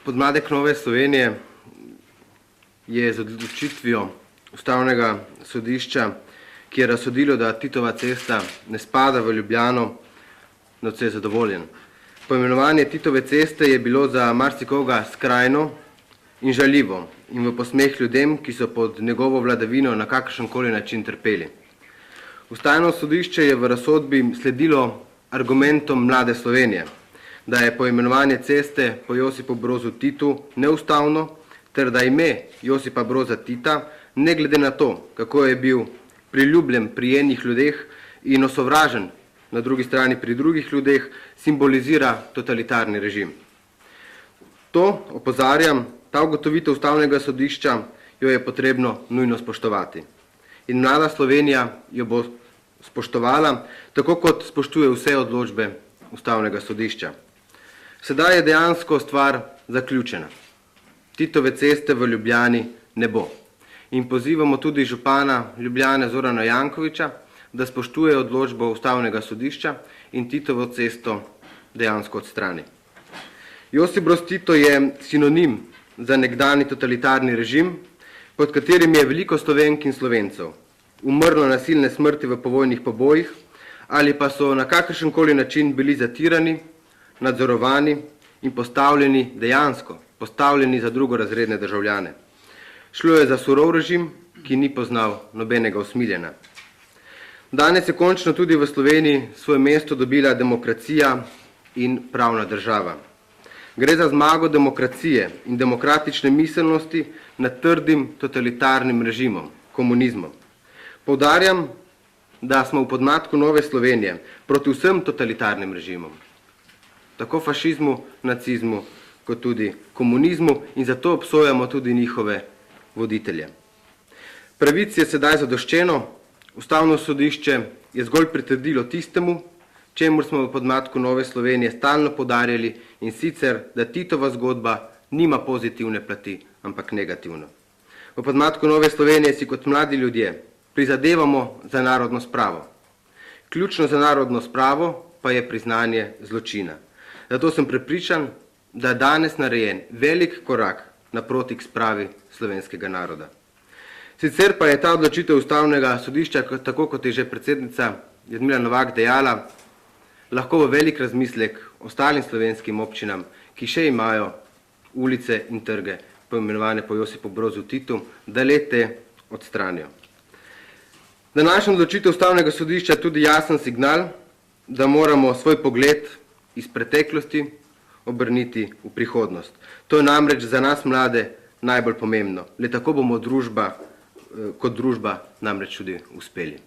Podmladek Nove Slovenije je z odločitvijo Ustavnega sodišča, ki je razsodilo, da Titova cesta ne spada v Ljubljano, nadvse zadovoljen. Poimenovanje Titove ceste je bilo za marsikoga skrajno in žaljivo in v posmeh ljudem, ki so pod njegovo vladavino na kakršenkoli način trpeli. Ustavno sodišče je v razsodbi sledilo argumentom Mlade Slovenije, da je poimenovanje ceste po Josipu Brozu Titu neustavno, ter da ime Josipa Broza Tita, ne glede na to, kako je bil priljubljen pri enih ljudeh in osovražen na drugi strani pri drugih ljudeh, simbolizira totalitarni režim. To, opozarjam, ta ugotovitev Ustavnega sodišča jo je potrebno nujno spoštovati. In Mlada Slovenija jo bo spoštovala, tako kot spoštuje vse odločbe Ustavnega sodišča. Sedaj je dejansko stvar zaključena. Titove ceste v Ljubljani ne bo. In pozivamo tudi župana Ljubljane Zorana Jankovića, da spoštuje odločbo Ustavnega sodišča in Titovo cesto dejansko odstrani. Josip Broz Tito je sinonim za nekdani totalitarni režim, pod katerim je veliko Slovenk in Slovencev umrlo nasilne smrti v povojnih pobojih ali pa so na kakršenkoli način bili zatirani, nadzorovani in postavljeni za drugorazredne državljane. Šlo je za surov režim, ki ni poznal nobenega usmiljena. Danes je končno tudi v Sloveniji svoje mesto dobila demokracija in pravna država. Gre za zmago demokracije in demokratične miselnosti nad trdim totalitarnim režimom, komunizmom. Poudarjam, da smo v podmladku Nove Slovenije proti vsem totalitarnim režimom, tako fašizmu, nacizmu, kot tudi komunizmu, in zato obsojamo tudi njihove voditelje. Pravici je sedaj zadoščeno, Ustavno sodišče je zgolj pritrdilo tistemu, čemur smo v podmladku Nove Slovenije stalno poudarjali, in sicer, da Titova zgodba nima pozitivne plati, ampak negativno. V podmladku Nove Slovenije si kot mladi ljudje prizadevamo za narodno spravo. Ključno za narodno spravo pa je priznanje zločina. Zato sem prepričan, da je danes narejen velik korak naproti k spravi slovenskega naroda. Sicer pa je ta odločitev Ustavnega sodišča, tako kot je že predsednica Jadmila Novak dejala, lahko v velik razmislek ostalim slovenskim občinam, ki še imajo ulice in trge poimenovane po Josipu Brozu Titu, da le-te odstranijo. Današnja odločitev Ustavnega sodišča je tudi jasen signal, da moramo svoj pogled iz preteklosti obrniti v prihodnost. To je namreč za nas mlade najbolj pomembno. Le tako bomo kot družba namreč tudi uspeli.